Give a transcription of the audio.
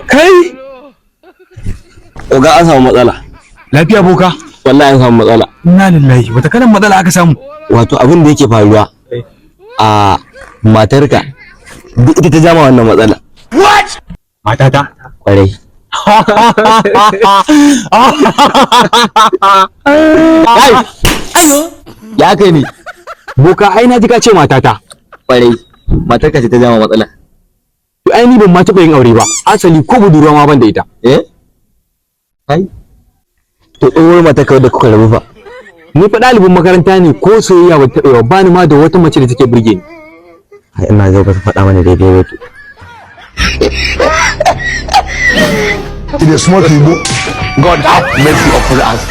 Kai Oga an samu matsala. lafiya boka? Wallahi an samu matsala. Inna lillahi, wata kalan matsala aka samu? Wato abin da yake faruwa a matarka duk ita ta jama wannan matsala. What? Matata? Kwarai. Ai! Ayo! Ya kai ne. Boka ai na ji ka ce matata. Kwarai. Matarka ce ta jama matsala. To ai ni ban ma taɓa yin aure ba. Asali ko budurwa ma ban da ita. Eh? Kai. To tsohuwar matarka wadda kuka rabu fa. Ni fa ɗalibin makaranta ne ko soyayya ba ta taɓa ba ni ma da wata mace da take burge ni. Ai ina zo ka faɗa mana daidai wato. In a small people, God have mercy upon us.